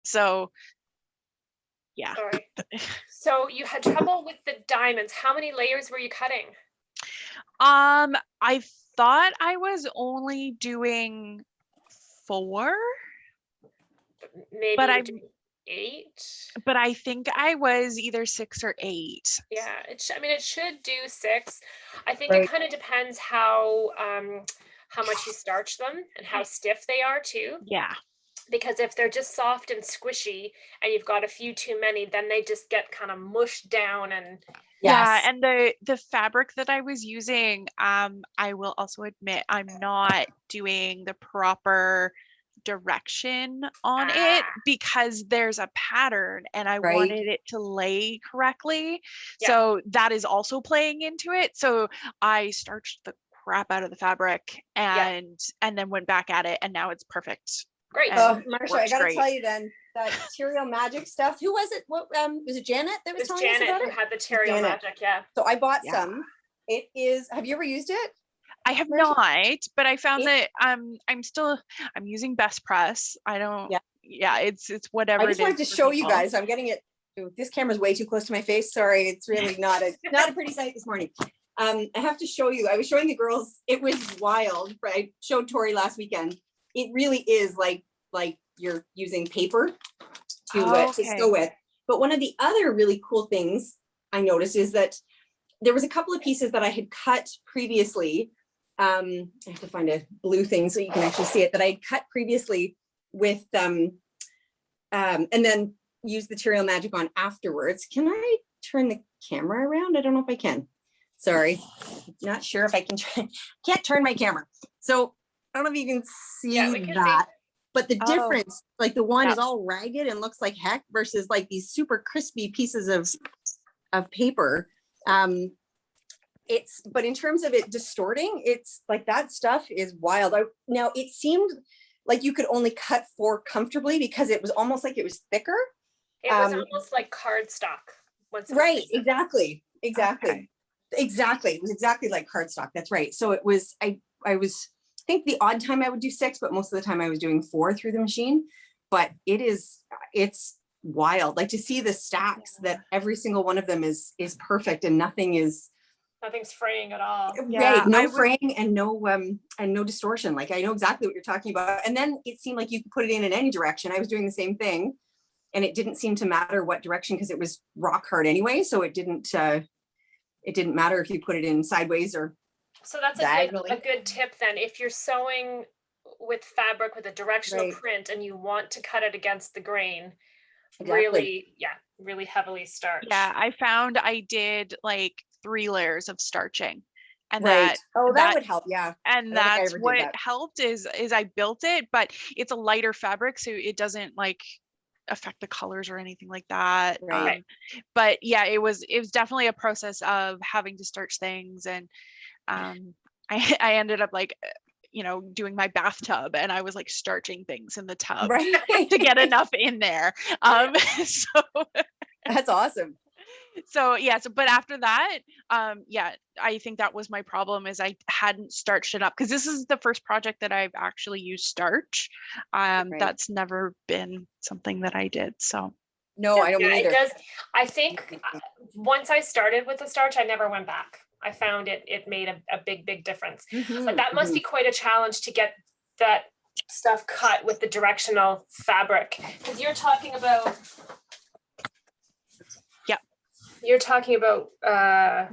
So yeah. Sorry. So you had trouble with the diamonds. How many layers were you cutting? I thought I was only doing 4, Maybe but you're doing 8. but I think I was either 6 or 8. Yeah, I mean, it should do 6. I think it kind of depends how much you starch them and how stiff they are too. Yeah. Because if they're just soft and squishy and you've got a few too many, then they just get kind of mushed down and yeah. And the fabric that I was using, I will also admit I'm not doing the proper direction on it because there's a pattern and I wanted it to lay correctly. So that is also playing into it. So I starched the crap out of the fabric and then went back at it and now it's perfect. Great. Marsha, I gotta tell you then, that Material Magic stuff. Who was it? What was it? Janet that was telling us about it? Janet who had the Material Magic, So I bought some. It is. Have you ever used it? I have not, but I found that I'm using Best Press. I don't. Yeah, it's whatever. I just wanted to show you guys. I'm getting it. This camera's way too close to my face. Sorry, it's really not a pretty sight this morning. I have to show you. I was showing the girls. It was wild. I showed Tori last weekend. It really is like you're using paper to sew with. But one of the other really cool things I noticed is that there was a couple of pieces that I had cut previously. I have to find a blue thing so you can actually see it, that I had cut previously with and then use the Material Magic on afterwards. Can I turn the camera around? I don't know if I can. Sorry, not sure if I can. Can't turn my camera. So I don't know if you can see that, but the difference, like the one is all ragged and looks like heck versus like these super crispy pieces of paper. But in terms of it distorting, it's like that stuff is wild. Now it seemed like you could only cut 4 comfortably because it was almost like it was thicker. It was almost like cardstock. Right, exactly. It was exactly like cardstock. That's right. So it was, I think the odd time I would do 6, but most of the time I was doing 4 through the machine. But it's wild. Like to see the stacks that every single one of them is perfect and nothing's fraying at all. Right. No fraying and no distortion. Like I know exactly what you're talking about. And then it seemed like you could put it in any direction. I was doing the same thing and it didn't seem to matter what direction because it was rock hard anyway. So it didn't matter if you put it in sideways or so that's a good tip then. If you're sewing with fabric with a directional print and you want to cut it against the grain, really heavily starch. Yeah, I found I did like 3 layers of starching and that would help. Yeah. And that's what helped is I built it, but it's a lighter fabric. So it doesn't like affect the colors or anything like that. Right. But yeah, it was definitely a process of having to starch things. And I ended up like, doing my bathtub and I was like starching things in the tub to get enough in there. So that's awesome. So but after that, I think that was my problem is I hadn't starched it up because this is the first project that I've actually used starch. That's never been something that I did. So no, I don't either. It does. I think once I started with the starch, I never went back. I found it made a big difference. But that must be quite a challenge to get that stuff cut with the directional fabric. Because you're talking about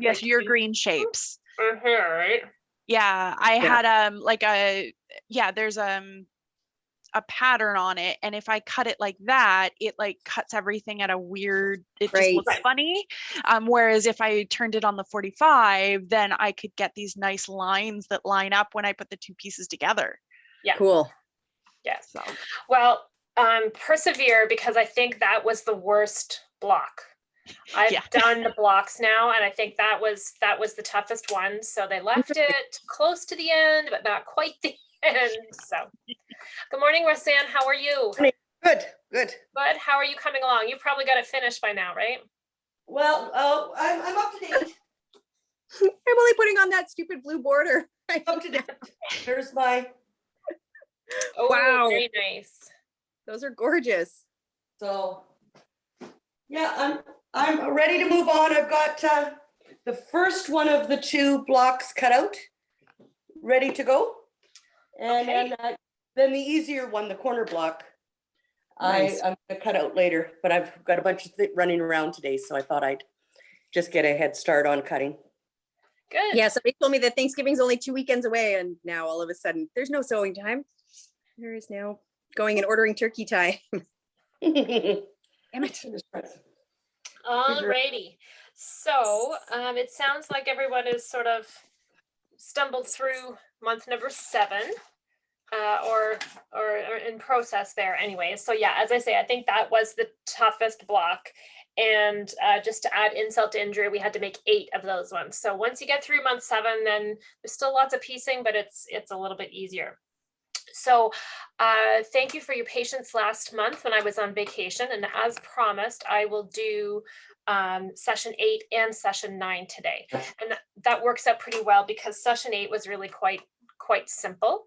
yes, your green shapes. Right? Yeah, I had there's a pattern on it, and if I cut it like that, it like cuts everything at a weird, it just looks funny. Whereas if I turned it on the 45, then I could get these nice lines that line up when I put the 2 pieces together. Yeah. Cool. Yeah. So. Well, persevere, because I think that was the worst block. I've done the blocks now, and I think that was the toughest one. So they left it close to the end, but not quite the end. So good morning, Roseanne. How are you? Good. How are you coming along? You've probably got it finished by now, right? Well, I'm up to date. I'm only putting on that stupid blue border. Up to date. There's my. Oh, wow. Very nice. Those are gorgeous. So, yeah, I'm ready to move on. I've got the first one of the 2 blocks cut out, ready to go. And then the easier one, the corner block, Nice. I'm gonna cut out later, but I've got a bunch of running around today, so I thought I'd just get a head start on cutting. Good. Yeah, somebody told me that Thanksgiving's only 2 weekends away, and now all of a sudden there's no sewing time. There is now going and ordering turkey time. Damn it. Alrighty. So it sounds like everyone is sort of stumbled through month number 7. Or in process there anyway. So yeah, as I say, I think that was the toughest block. And just to add insult to injury, we had to make 8 of those ones. So once you get through month 7, then there's still lots of piecing, but it's a little bit easier. So thank you for your patience last month when I was on vacation. And as promised, I will do session 8 and session 9 today. And that works out pretty well because session 8 was really quite simple.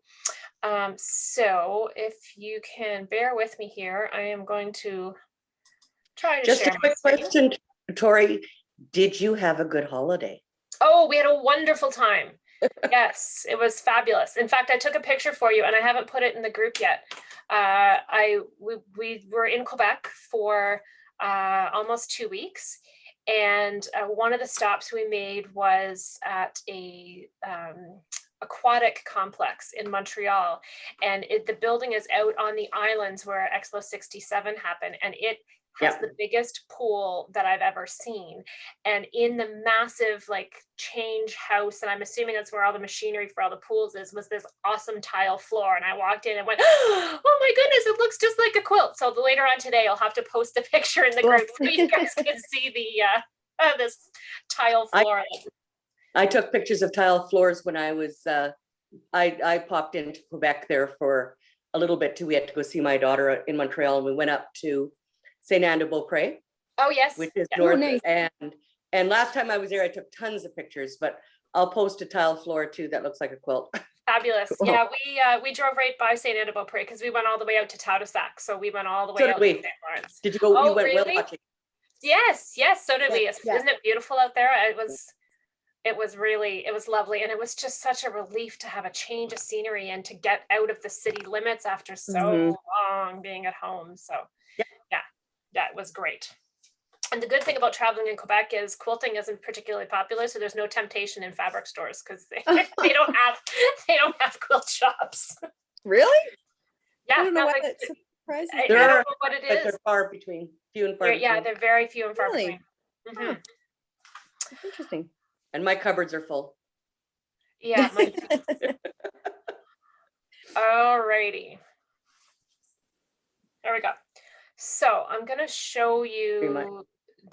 So if you can bear with me here, I am going to try to Just share a quick question, Tori. Did you have a good holiday? Oh, we had a wonderful time. Yes, it was fabulous. In fact, I took a picture for you and I haven't put it in the group yet. We were in Quebec for almost 2 weeks. And one of the stops we made was at a aquatic complex in Montreal, and the building is out on the islands where Expo 67 happened, and it has the biggest pool that I've ever seen. And in the massive like change house, and I'm assuming that's where all the machinery for all the pools is, was this awesome tile floor. And I walked in and went, oh my goodness, it looks just like a quilt. So later on today, I'll have to post a picture in the group so you guys can see the this tile floor. I took pictures of tile floors when I was, I popped into Quebec there for a little bit too. We had to go see my daughter in Montreal, and we went up to Saint Anne de Beaupré. Oh yes, which is yeah. north. Nice. And last time I was there, I took tons of pictures, but I'll post a tile floor too that looks like a quilt. Fabulous. Cool. Yeah, we drove right by Saint Anne de Beaupré because we went all the way out to Tadoussac. So we went all the way So out did to we. St. Lawrence. Did you go? Oh, You went really? whale watching. Yes, so did we. Yeah. Isn't it beautiful out there? It was lovely, and it was just such a relief to have a change of scenery and to get out of the city limits after so long being at home. So yeah, it was great. And the good thing about traveling in Quebec is quilting isn't particularly popular, so there's no temptation in fabric stores because they don't have quilt shops. Really? Yeah, I don't know why like, that surprises I me. don't know what it But is. they're far between, few and far between. They're very few and far Really? between. Huh. That's interesting. And my cupboards are full. Yeah. Alrighty. There we go. So I'm going to show you,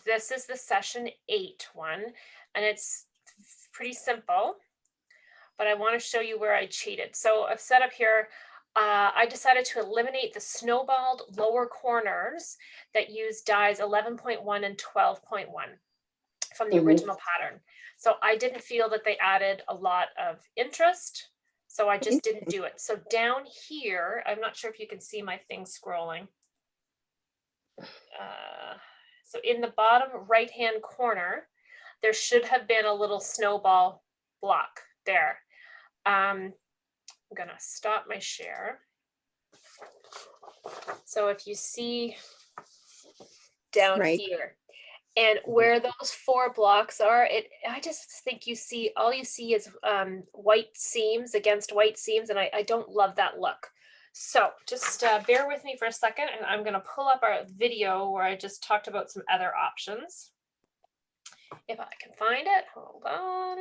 this is the session 8 one, and it's pretty simple, but I want to show you where I cheated. So I've set up here, I decided to eliminate the snowballed lower corners that use dies 11.1 and 12.1 from the original pattern. So I didn't feel that they added a lot of interest, so I just didn't do it. So down here, I'm not sure if you can see my thing scrolling. So in the bottom right-hand corner, there should have been a little snowball block there. I'm gonna stop my share. So if you see down here, and where those 4 blocks are, I just think all you see is white seams against white seams, and I don't love that look. So just bear with me for a second, and I'm going to pull up our video where I just talked about some other options. If I can find it, hold on.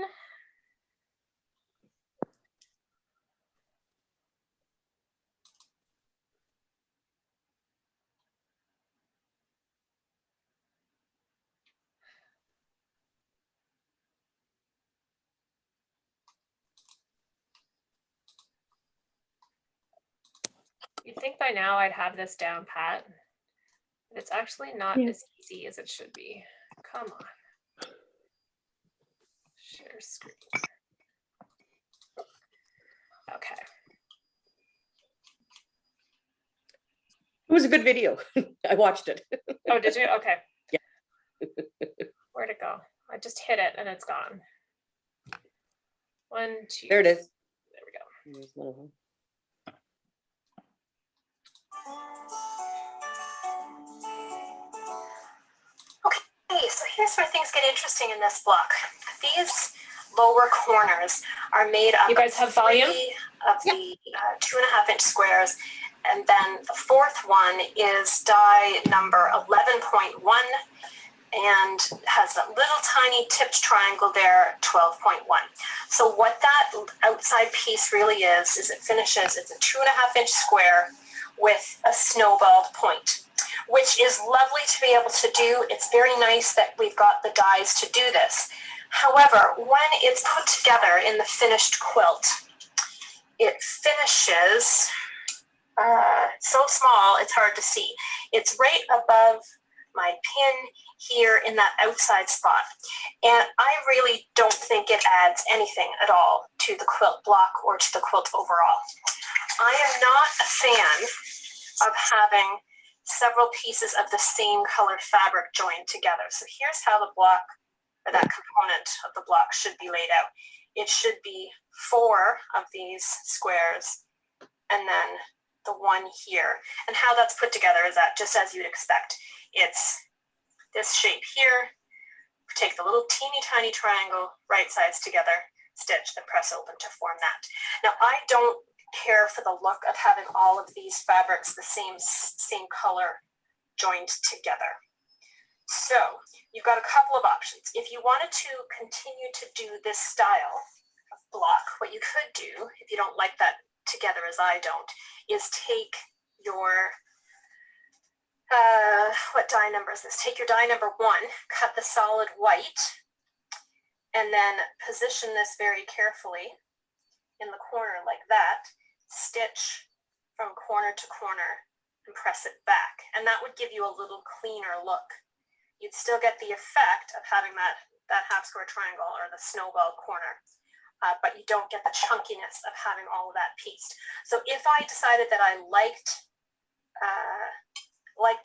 You'd think by now I'd have this down pat. But it's actually not as easy as it should be. Come on. Share screen. Okay. It was a good video. I watched it. Oh, did you? Okay. Yeah. Where'd it go? I just hit it and it's gone. 1, 2. There it is. There we go. There's one of them. Okay, so here's where things get interesting in this block. These lower corners are made up. You guys have volume? Of the 2.5 inch squares. And then the fourth one is die number 11.1 and has a little tiny tipped triangle there, 12.1. So what that outside piece really is it finishes, it's a 2.5 inch square with a snowballed point, which is lovely to be able to do. It's very nice that we've got the dies to do this. However, when it's put together in the finished quilt, it finishes so small it's hard to see. It's right above my pin here in that outside spot. And I really don't think it adds anything at all to the quilt block or to the quilt overall. I am not a fan of having several pieces of the same colored fabric joined together. So here's how the block, or that component of the block, should be laid out. It should be 4 of these squares and then the one here. And how that's put together is that just as you'd expect. It's this shape here. Take the little teeny tiny triangle, right sides together, stitch, and press open to form that. Now, I don't care for the look of having all of these fabrics the same color joined together. So you've got a couple of options. If you wanted to continue to do this style of block, what you could do, if you don't like that together as I don't, is take your what die number is this? Take your die number 1, cut the solid white, and then position this very carefully in the corner like that, stitch from corner to corner and press it back. And that would give you a little cleaner look. You'd still get the effect of having that half square triangle or the snowball corner, but you don't get the chunkiness of having all of that pieced. So if I decided that I liked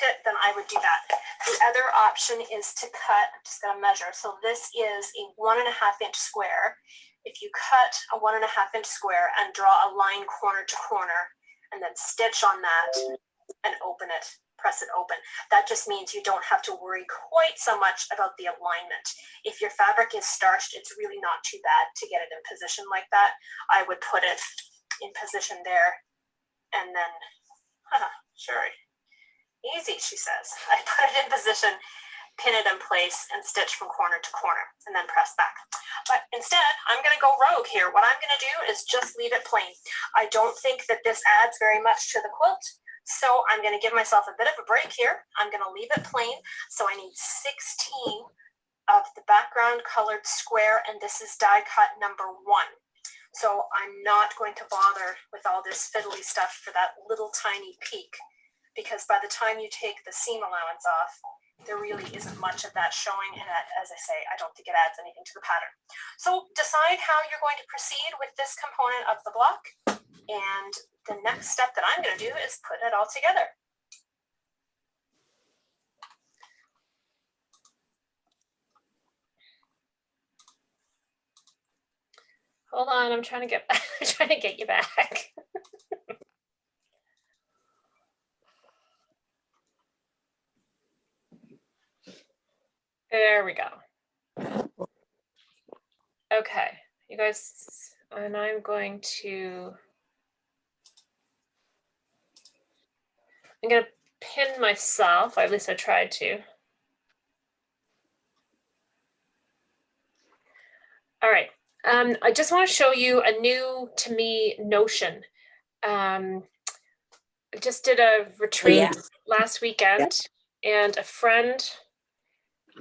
it, then I would do that. The other option is to cut, I'm just going to measure. So this is a 1.5 inch square. If you cut a 1.5 inch square and draw a line corner to corner and then stitch on that and open it, press it open, that just means you don't have to worry quite so much about the alignment. If your fabric is starched, it's really not too bad to get it in position like that. I would put it in position there and then, sure. Easy, she says. I put it in position, pin it in place, and stitch from corner to corner, and then press back. But instead, I'm going to go rogue here. What I'm going to do is just leave it plain. I don't think that this adds very much to the quilt, so I'm going to give myself a bit of a break here. I'm going to leave it plain. So I need 16 of the background colored square, and this is die cut number 1. So I'm not going to bother with all this fiddly stuff for that little tiny peak, because by the time you take the seam allowance off, there really isn't much of that showing. And as I say, I don't think it adds anything to the pattern. So decide how you're going to proceed with this component of the block. And the next step that I'm going to do is put it all together. Hold on, I'm trying to get you back. There we go. Okay, you guys, and I'm going to pin myself, or at least I tried to. All right, I just want to show you a new, to me, notion. I just did a retreat last weekend, and a friend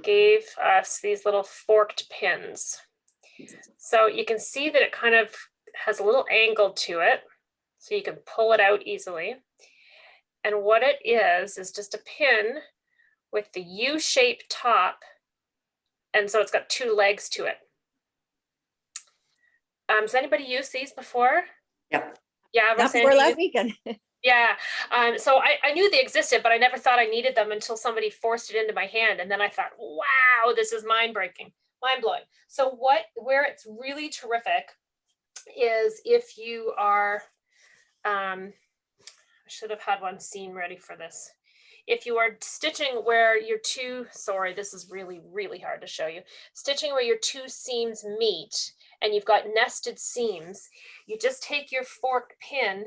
gave us these little forked pins. So you can see that it kind of has a little angle to it, so you can pull it out easily. And what it is just a pin with the U-shaped top, and so it's got 2 legs to it. Has anybody used these before? Yep. Yeah, not before last weekend. Yeah. So I knew they existed, but I never thought I needed them until somebody forced it into my hand. And then I thought, wow, this is mind blowing. So where it's really terrific is if you are, I should have had one seam ready for this. If you are stitching where your sorry, this is really, really hard to show you. Stitching where your two seams meet and you've got nested seams, you just take your fork pin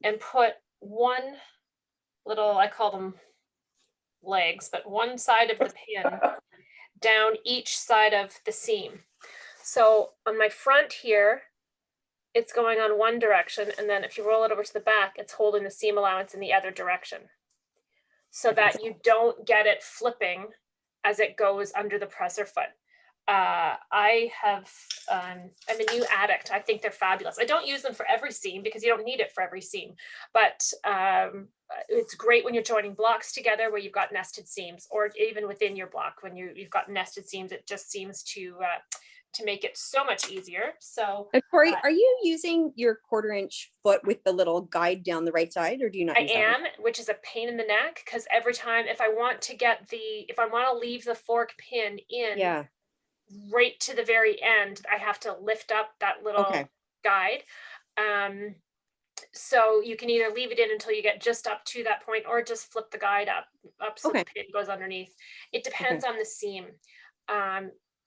and put one little, I call them legs, but one side of the pin down each side of the seam. So on my front here, it's going on one direction. And then if you roll it over to the back, it's holding the seam allowance in the other direction, so that you don't get it flipping as it goes under the presser foot. I have, I'm a new addict. I think they're fabulous. I don't use them for every seam because you don't need it for every seam, but it's great when you're joining blocks together where you've got nested seams, or even within your block when you've got nested seams. It just seems to make it so much easier. So Corey, are you using your 1/4-inch foot with the little guide down the right side, or do you not? I am, which is a pain in the neck, because every time if I want to leave the fork pin in right to the very end, I have to lift up that little guide. So you can either leave it in until you get just up to that point, or just flip the guide up so the pin goes underneath. It depends on the seam.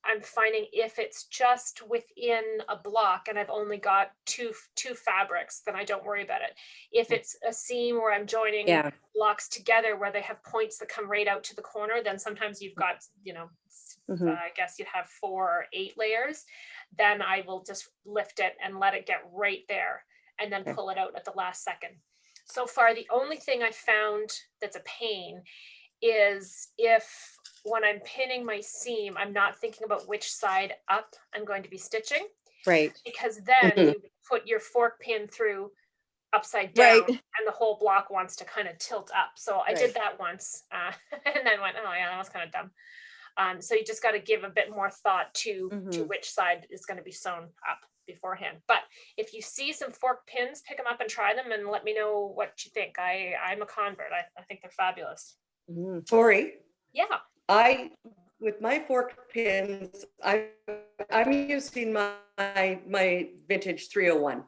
I'm finding if it's just within a block and I've only got two fabrics, then I don't worry about it. If it's a seam where I'm joining blocks together where they have points that come right out to the corner, then sometimes you've got, I guess you'd have 4 or 8 layers. Then I will just lift it and let it get right there and then pull it out at the last second. So far, the only thing I found that's a pain is if when I'm pinning my seam, I'm not thinking about which side up I'm going to be stitching. Right. Because then you put your fork pin through upside down and the whole block wants to kind of tilt up. So I did that once and then went, oh yeah, that was kind of dumb. So you just got to give a bit more thought to which side is going to be sewn up beforehand. But if you see some fork pins, pick them up and try them and let me know what you think. I'm a convert. I think they're fabulous. Corey? Yeah. With my fork pins, I'm using my vintage 301.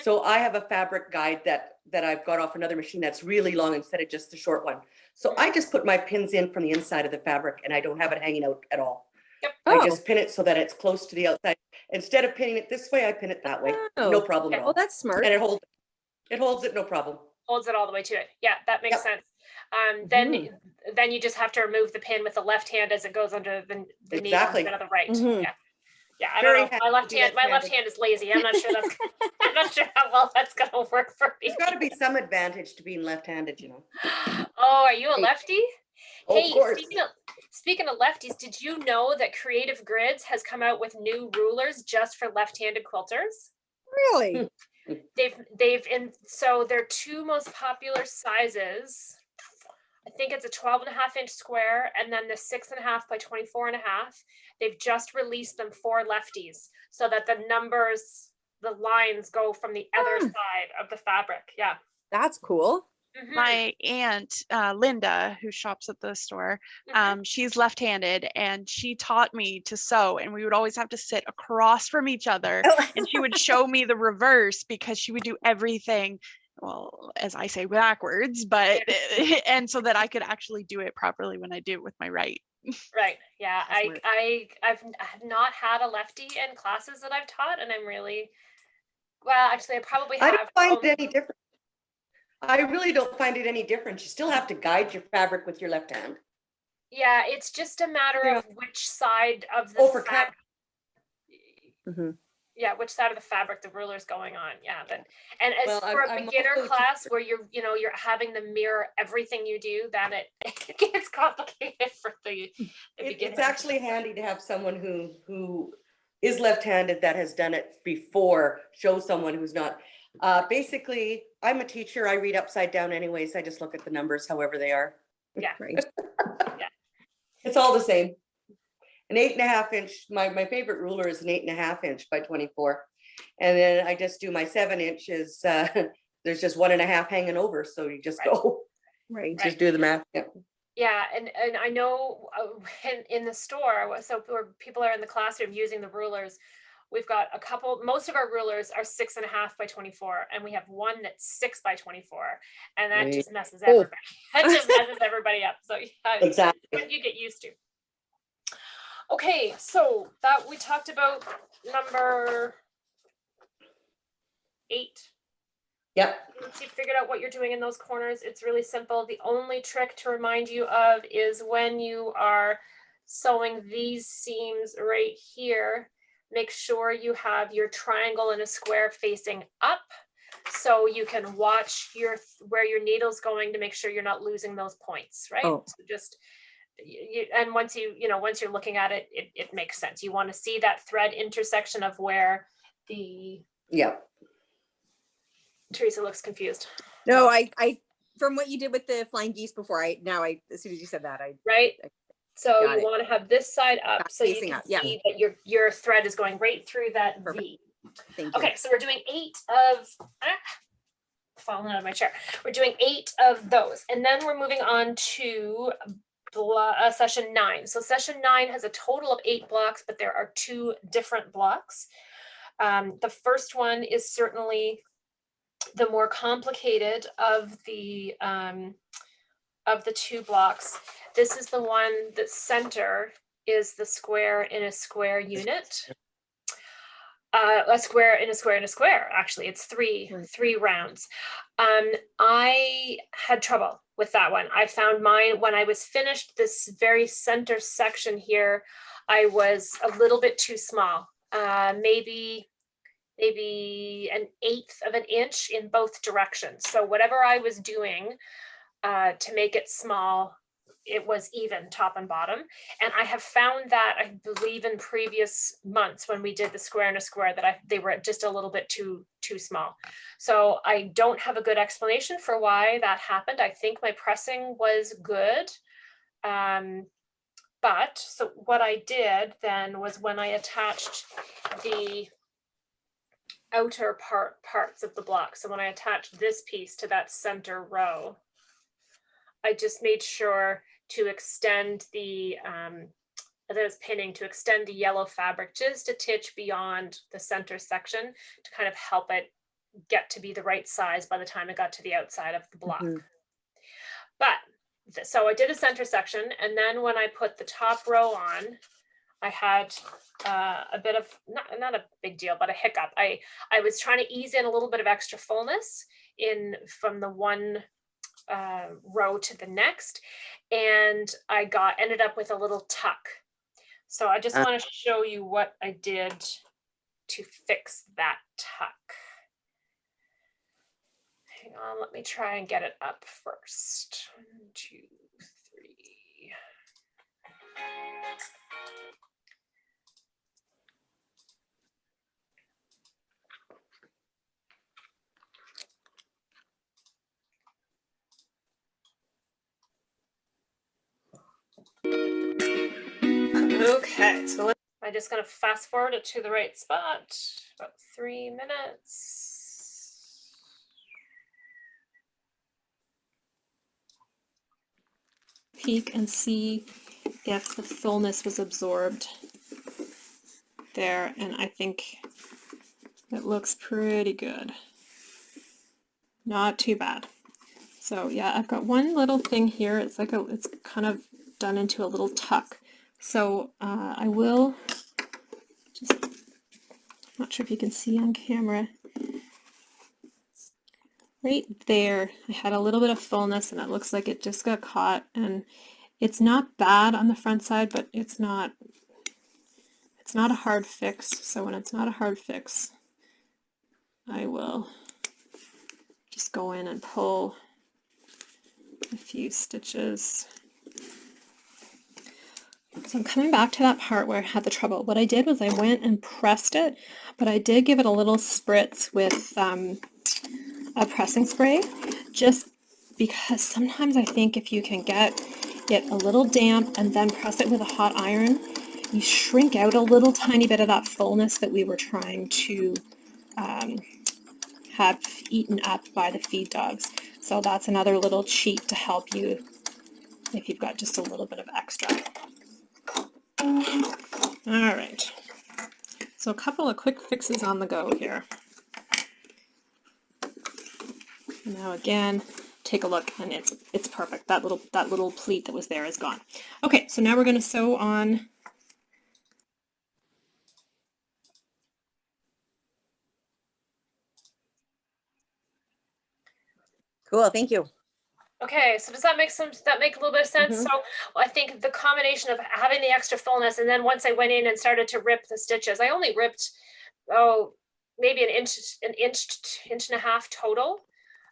So I have a fabric guide that I've got off another machine that's really long instead of just the short one. So I just put my pins in from the inside of the fabric and I don't have it hanging out at all. Yep. I just pin it so that it's close to the outside. Instead of pinning it this way, I pin it that way. No problem at all. Oh, that's smart. And it holds it, no problem. Holds it all the way to it. Yeah, that makes sense. Then you just have to remove the pin with the left hand as it goes under the knee instead of the right. Yeah. I don't know. My left hand is lazy. I'm not sure how well that's gonna work for me. There's got to be some advantage to being left-handed, Oh, are you a lefty? Oh, hey, of course. Speaking of lefties, did you know that Creative Grids has come out with new rulers just for left-handed quilters? Really? So their 2 most popular sizes, I think it's a 12.5-inch square and then the 6.5 by 24.5. They've just released them for lefties so that the lines go from the other side of the fabric. Yeah. That's cool. My aunt, Linda, who shops at the store, she's left-handed and she taught me to sew, and we would always have to sit across from each other and she would show me the reverse because she would do everything, well, as I say, backwards, but and so that I could actually do it properly when I do it with my right. Right. Yeah. I've not had a lefty in classes that I've taught, and I'm really, well, actually I probably have. I don't find it any different. I really don't find it any different. You still have to guide your fabric with your left hand. Yeah, it's just a matter of which side of the fabric. Yeah, which side of the fabric the ruler's going on. Yeah, and as for a beginner class where you're having them mirror everything you do, then it gets complicated for the beginner. It's actually handy to have someone who is left-handed that has done it before, show someone who's not. Basically, I'm a teacher. I read upside down anyways. I just look at the numbers however they are. Yeah. Right. Yeah. It's all the same. An 8.5-inch, my favorite ruler is an 8.5-inch by 24. And then I just do my 7 inches there's just 1.5 hanging over. So you just go, Right. just do the math. Yeah. Yeah, and I know in the store, so where people are in the classroom using the rulers, we've got a couple, most of our rulers are 6.5 by 24, and we have one that's 6 by 24, and that just messes everybody. That just messes everybody up. So yeah, Exactly. it's what you get used to. Okay, so that we talked about number 8. Yep. Once you've figured out what you're doing in those corners, it's really simple. The only trick to remind you of is when you are sewing these seams right here, make sure you have your triangle and a square facing up so you can watch where your needle's going to make sure you're not losing those points, right? Oh. So just and once you're looking at it, it makes sense. You want to see that thread intersection of where the Teresa looks confused. No, I from what you did with the flying geese before, as soon as you said that, So you want to have this side up so you can up. see that your thread is going right through that V. Thank you. Okay, so we're doing 8 of falling out of my chair. We're doing 8 of those, and then we're moving on to session 9. So session 9 has a total of 8 blocks, but there are 2 different blocks. The first one is certainly the more complicated of the 2 blocks. This is the one that center is the square in a square unit. A square in a square in a square. Actually, it's three rounds. I had trouble with that one. I found mine when I was finished this very center section here. I was a little bit too small. Maybe 1/8 of an inch in both directions. So whatever I was doing to make it small, it was even top and bottom. And I have found that, I believe in previous months when we did the square and a square, that they were just a little bit too small. So I don't have a good explanation for why that happened. I think my pressing was good. But so what I did then was when I attached the outer parts of the block, so when I attached this piece to that center row, I just made sure to extend the as I was pinning, to extend the yellow fabric just a titch beyond the center section to kind of help it get to be the right size by the time it got to the outside of the block. But so I did a center section, and then when I put the top row on, I had a bit of, not a big deal, but a hiccup. I was trying to ease in a little bit of extra fullness from the one row to the next, and I ended up with a little tuck. So I just want to show you what I did to fix that tuck. Hang on, let me try and get it up first. 1, 2, 3. Okay, so I'm just going to fast forward it to the right spot, about 3 minutes. Peek and see if the fullness was absorbed there, and I think it looks pretty good. Not too bad. So yeah, I've got one little thing here. It's like it's kind of done into a little tuck. So I will just, I'm not sure if you can see on camera. Right there, I had a little bit of fullness, and it looks like it just got caught. And it's not bad on the front side, but it's not a hard fix. So when it's not a hard fix, I will just go in and pull a few stitches. So I'm coming back to that part where I had the trouble. What I did was I went and pressed it, but I did give it a little spritz with a pressing spray, just because sometimes I think if you can get it a little damp and then press it with a hot iron, you shrink out a little tiny bit of that fullness that we were trying to have eaten up by the feed dogs. So that's another little cheat to help you if you've got just a little bit of extra. All right. So a couple of quick fixes on the go here. Now again, take a look, and it's perfect. That little pleat that was there is gone. Okay, so now we're going to sew on. Cool, thank you. Okay, so does that make a little bit of sense? Mhm. So I think the combination of having the extra fullness, and then once I went in and started to rip the stitches, I only ripped, maybe an inch and a half total.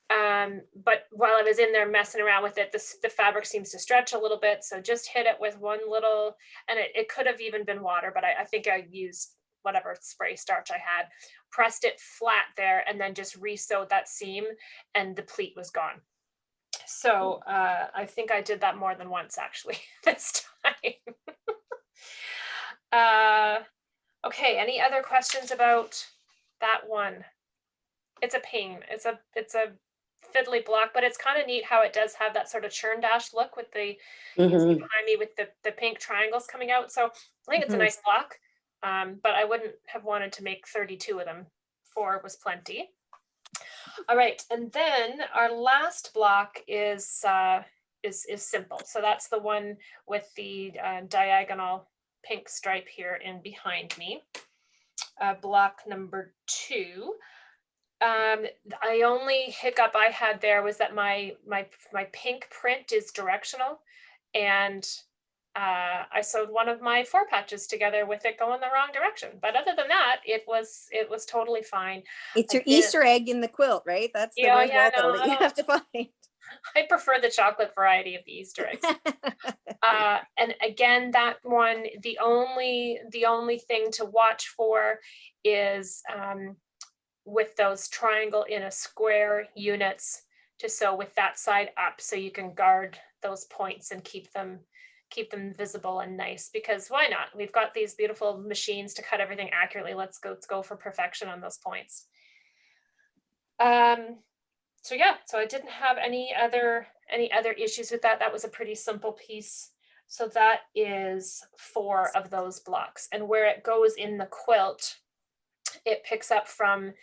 But while I was in there messing around with it, the fabric seems to stretch a little bit. So just hit it with one little, and it could have even been water, but I think I used whatever spray starch I had, pressed it flat there, and then just re-sewed that seam, and the pleat was gone. So I think I did that more than once actually this time. Okay, any other questions about that one? It's a pain. It's a fiddly block, but it's kind of neat how it does have that sort of churn dash look with the you can see behind me with the pink triangles coming out. So I think it's a nice block, but I wouldn't have wanted to make 32 of them. 4 was plenty. All right, and then our last block is simple. So that's the one with the diagonal pink stripe here in behind me. Block number 2. I only hiccup I had there was that my pink print is directional, and I sewed one of my 4 patches together with it going the wrong direction. But other than that, it was totally fine. It's your Easter egg in the quilt, right? That's the red Waldo that you have to find. I prefer the chocolate variety of the Easter eggs. And again, that one, the only thing to watch for is with those triangle in a square units to sew with that side up, so you can guard those points and keep them visible and nice, because why not? We've got these beautiful machines to cut everything accurately. Let's go for perfection on those points. So yeah, so I didn't have any other issues with that. That was a pretty simple piece. So that is 4 of those blocks, and where it goes in the quilt, it picks up from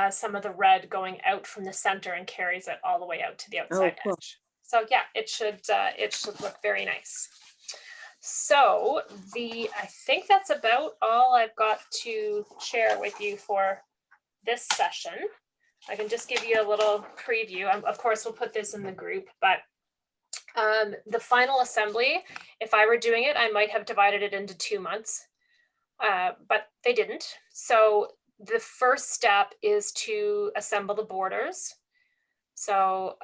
some of the red going out from the center and carries it all the way out to the outside edge. So yeah, it should look very nice. So I think that's about all I've got to share with you for this session. I can just give you a little preview. Of course, we'll put this in the group, but the final assembly, if I were doing it, I might have divided it into 2 months, but they didn't. So the first step is to assemble the borders. So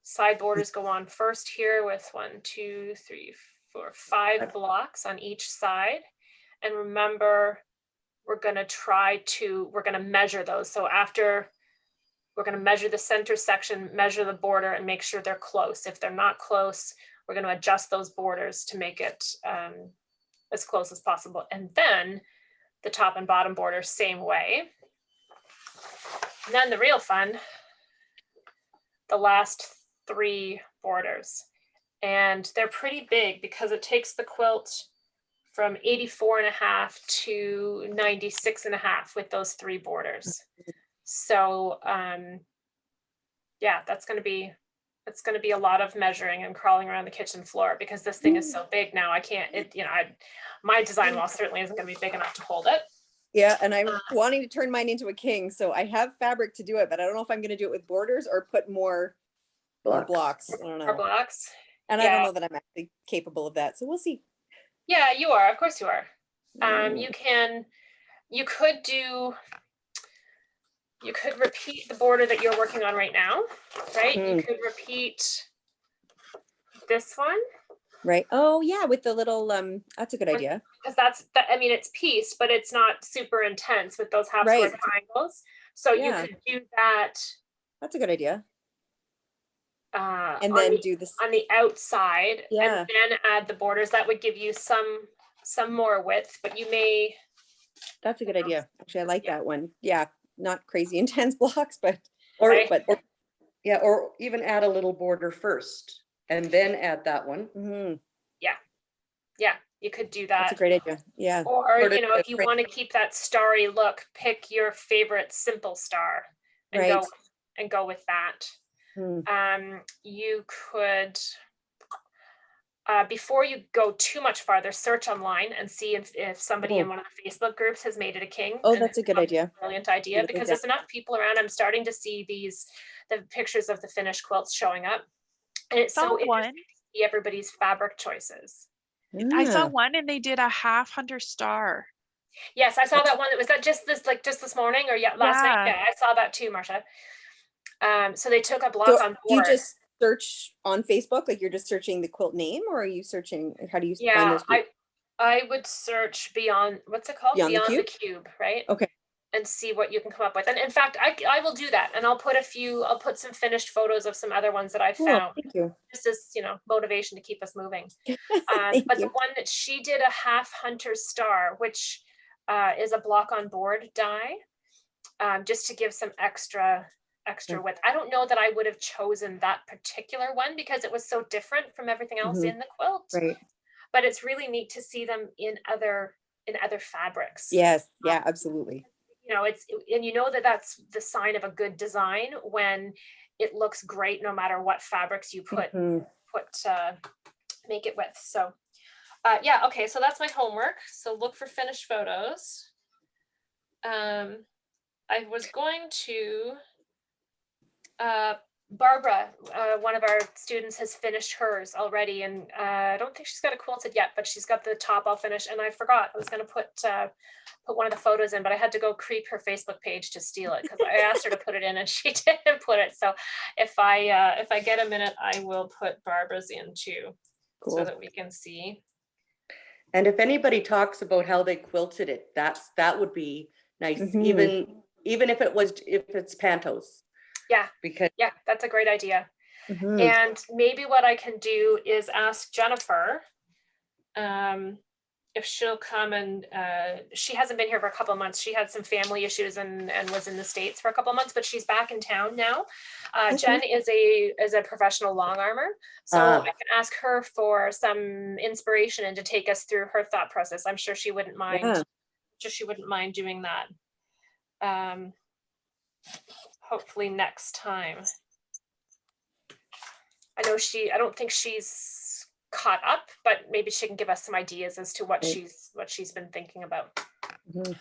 side borders go on first here with 1, 2, 3, 4, 5 blocks on each side. And remember, we're going to measure those. So after we're going to measure the center section, measure the border, and make sure they're close. If they're not close, we're going to adjust those borders to make it as close as possible. And then the top and bottom border, same way. And then the real fun, the last 3 borders. And they're pretty big because it takes the quilt from 84.5 to 96.5 with those 3 borders. So yeah, it's going to be a lot of measuring and crawling around the kitchen floor, because this thing is so big now. I can't, my design wall certainly isn't going to be big enough to hold it. Yeah, and I'm wanting to turn mine into a king, so I have fabric to do it, but I don't know if I'm going to do it with borders or put more blocks. I don't know. More blocks. And I don't know that I'm actually capable of that, so we'll see. Yeah, you are. Of course you are. You could repeat the border that you're working on right now, right? You could repeat this one. Right. Oh yeah, with the little that's a good idea. Because I mean, it's pieced, but it's not super intense with those half square triangles. So you could do that. That's a good idea. And then do this on the outside, and then add the borders. That would give you some more width, but you may. That's a good idea. Actually, I like that one. Yeah, not crazy intense blocks, but Or, Right. but yeah, or even add a little border first and then add that one. mhm, Yeah, you could do that's a that. great idea. Yeah. Or, Sort of you know, if you print. want to keep that starry look, pick your favorite simple star and Right. go with that. Mm. You could, before you go too much farther, search online and see if somebody in one of the Facebook groups has made it a king. Oh, and that's a good come up with idea. a brilliant idea, Look at because that. there's enough people around. I'm starting to see the pictures of the finished quilts showing up. And it's Saw so one. interesting to see everybody's fabric choices. I saw Ah, one and they did a half hunter star. Yes, I saw that one. Was that just this morning or last night? Yeah. Yeah, I saw that too, Marcia. So they took a block so on do you board. just search on Facebook? Like you're just searching the quilt name, or are you searching? How do you find Yeah, those? People? I would search beyond, what's it called? Beyond the Beyond the Qube, right? Okay. And see what you can come up with. And in fact, I will do that. And I'll put some finished photos of some other ones that I Cool. found, Thank you. just as, motivation to keep us moving. Thank But you. the one that she did, a half hunter star, which is a block on board die, just to give some extra width. I don't know that I would have chosen that particular one because it was so different from everything else Mhm. in the quilt. Right. But it's really neat to see them in other fabrics. Yes. Yeah. Absolutely. And that's the sign of a good design when it looks great no matter what fabrics you put Mhm. make it with. So yeah, okay, so that's my homework. So look for finished photos. I was going to Barbara, one of our students, has finished hers already, and I don't think she's got it quilted yet, but she's got the top all finished. And I forgot I was going to put one of the photos in, but I had to go creep her Facebook page to steal it because I asked her to put it in and she didn't put it. So if I get a minute, I will put Barbara's in too, Cool. so that we can see. And if anybody talks about how they quilted it, that would be nice. Mhm. Even if it's pantos. Yeah. Because Yeah, that's a great idea. Mhm. And maybe what I can do is ask Jennifer if she'll come, and she hasn't been here for a couple of months. She had some family issues and was in the States for a couple of months, but she's back in town now. Jen is a professional long armor, so I can ask her for some inspiration and to take us through her thought process. I'm sure she wouldn't mind. Yeah. She wouldn't mind doing that. Hopefully next time. I don't think she's caught up, but maybe she can give us some ideas as to what she's been thinking about. Mhm.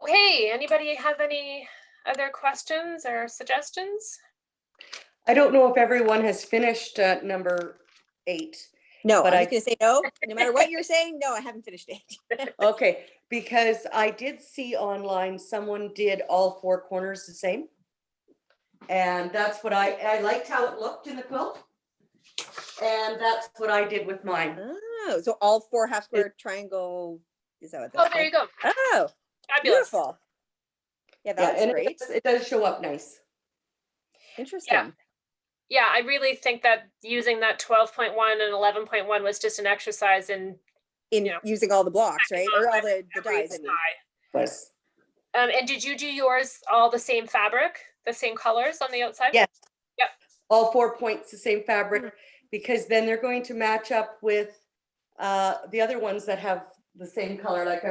Okay, anybody have any other questions or suggestions? I don't know if everyone has finished number 8. No, but I'm just going to say no. No matter what you're saying, no, I haven't finished it. Okay, because I did see online someone did all 4 corners the same. And that's what I liked how it looked in the quilt. And that's what I did with mine. Oh, so all 4 half square triangle. Is that what that's There you go. Oh, Fabulous. beautiful. Yeah, that's and great. it does show up nice. Interesting. Yeah, I really think that using that 12.1 and 11.1 was just an exercise in using all the blocks, right? Or all the dies. I mean. Yes. And did you do yours all the same fabric, the same colors on the outside? Yes. Yep. All 4 points, the same fabric, because then they're going to match up with the other ones that have the same color. Like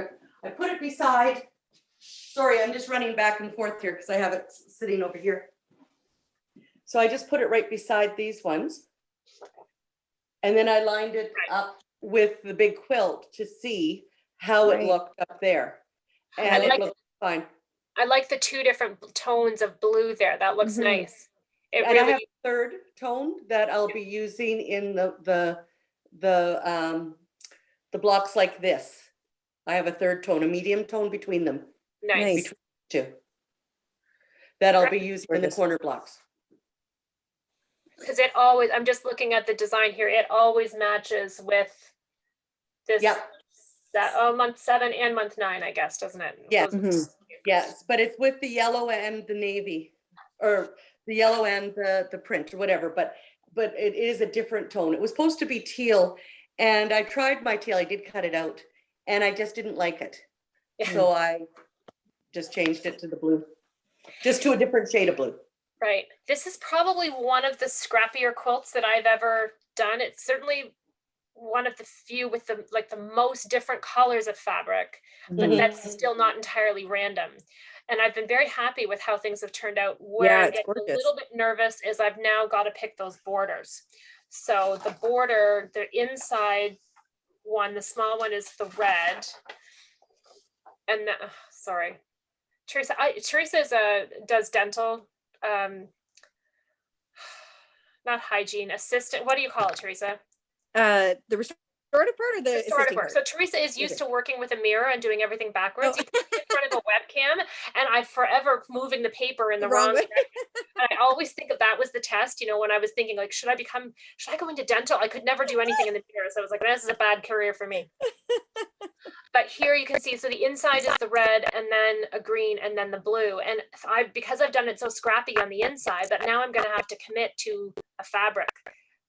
I put it beside, sorry, I'm just running back and forth here because I have it sitting over here. So I just put it right beside these ones. And then I lined it up with the big quilt to see how it looked up there. And it looked fine. I like the 2 different tones of blue there. That looks nice. And I have a 3rd tone that I'll be using in the blocks like this. I have a 3rd tone, a medium tone between them. Nice. Between the 2. That I'll be using in the corner blocks. Because I'm just looking at the design here, it always matches with this. Yep. Month 7 and month 9, I guess, doesn't it? Yeah. Yes, but it's with the yellow and the navy, or the yellow and the print or whatever, but it is a different tone. It was supposed to be teal, and I tried my teal. I did cut it out, and I just didn't like it. So I just changed it to the blue. Just to a different shade of blue. Right. This is probably one of the scrappier quilts that I've ever done. It's certainly one of the few with the most different colors of fabric, but that's still not entirely random. And I've been very happy with how things have turned out. Where I get a little bit nervous is I've now got to pick those borders. So the border, the inside one, the small one is the red. And sorry, Teresa. Teresa does dental, not hygiene, assistant. What do you call it, Teresa? The restorative part or the restorative work. So Teresa is used to working with a mirror and doing everything backwards. You put me in front of a webcam, and I'm forever moving the paper in the wrong direction. And I always think of that was the test. You know, when I was thinking like, should I go into dental? I could never do anything in the mirror, so I was like, this is a bad career for me. But here you can see, so the inside is the red, and then a green, and then the blue. And because I've done it so scrappy on the inside, that now I'm going to have to commit to a fabric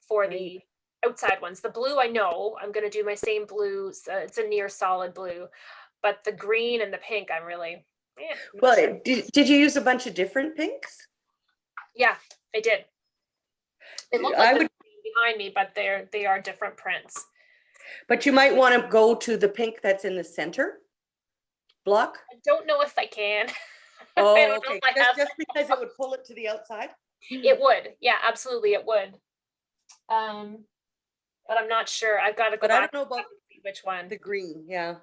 for the outside ones. The blue, I know I'm going to do my same blue. It's a near solid blue, but the green and the pink, I'm really well sure. Did you use a bunch of different pinks? Yeah, I did. They look like behind me, but they are different prints. But you might want to go to the pink that's in the center block. I don't know if I can. Oh, okay. Just because it would pull it to the outside? It would. Yeah, absolutely it would. But I'm not sure. I've got to go back. I don't know about which one. The green, yeah.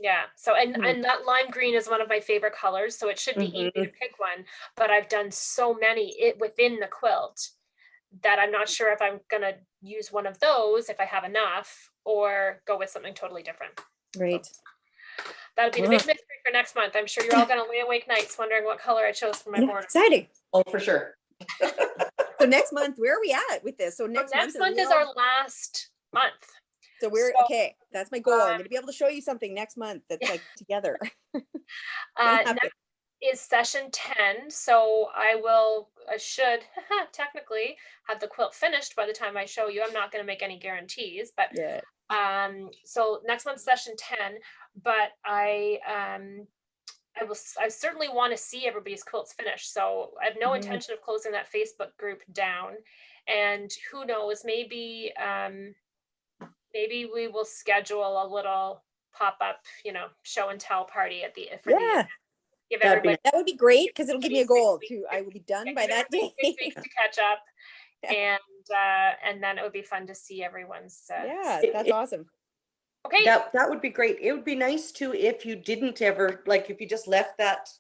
Yeah. So and that lime green is one of my favorite colors, so it should be easy to pick one. But I've done so many within the quilt that I'm not sure if I'm gonna use one of those if I have enough, or go with something totally different. Right. So that'll be the big mystery for next month. I'm sure you're all gonna lay awake nights wondering what color I chose for my border. Exciting. Oh, for sure. So next month, where are we at with this? So next month is our last month. So we're okay. That's my goal. I'm going to be able to show you something next month that's like together. Next is session 10. So I should technically have the quilt finished by the time I show you. I'm not going to make any guarantees, but so next month's session 10. But I certainly want to see everybody's quilts finished. So I have no intention of closing that Facebook group down. And who knows, maybe we will schedule a little pop-up, show and tell party at the give everybody. That would be great because it'll give me a goal too. I will be done by that day. 6 weeks to catch up, and then it would be fun to see everyone's. That's awesome. Okay. That would be great. It would be nice too if you didn't ever, like if you just left that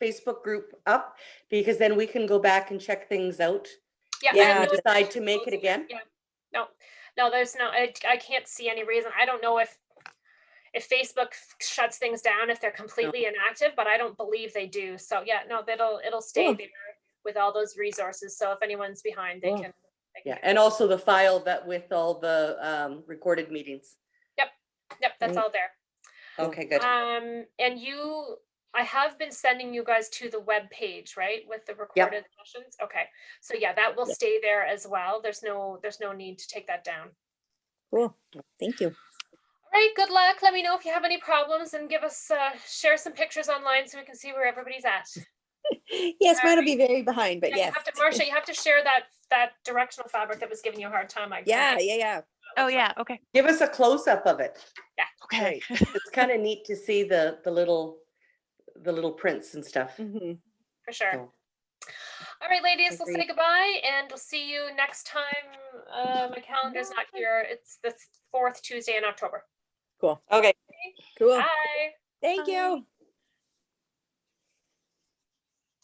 Facebook group up, because then we can go back and check things out. And decide to make it again. Yeah. No, there's no, I can't see any reason. I don't know if Facebook shuts things down if they're completely inactive, but I don't believe they do. So it'll stay there with all those resources. So if anyone's behind, they can. And also the file that with all the recorded meetings. Yep, that's all there. Okay, good. And I have been sending you guys to the web page, right, with the recorded sessions. Okay, so that will stay there as well. There's no need to take that down. Cool. Thank you. All right, good luck. Let me know if you have any problems, and give us share some pictures online so we can see where everybody's at. Yes, mine will be very behind, but yes. Marcia, you have to share that directional fabric that was giving you a hard time. Yeah. Oh yeah. Okay. Give us a close up of it. Yeah. Okay. It's kind of neat to see the little prints and stuff. For sure. All right, ladies, we'll say goodbye, and we'll see you next time. My calendar's not here. It's the 4th Tuesday in October. Cool. Okay. Cool. Bye. Thank you.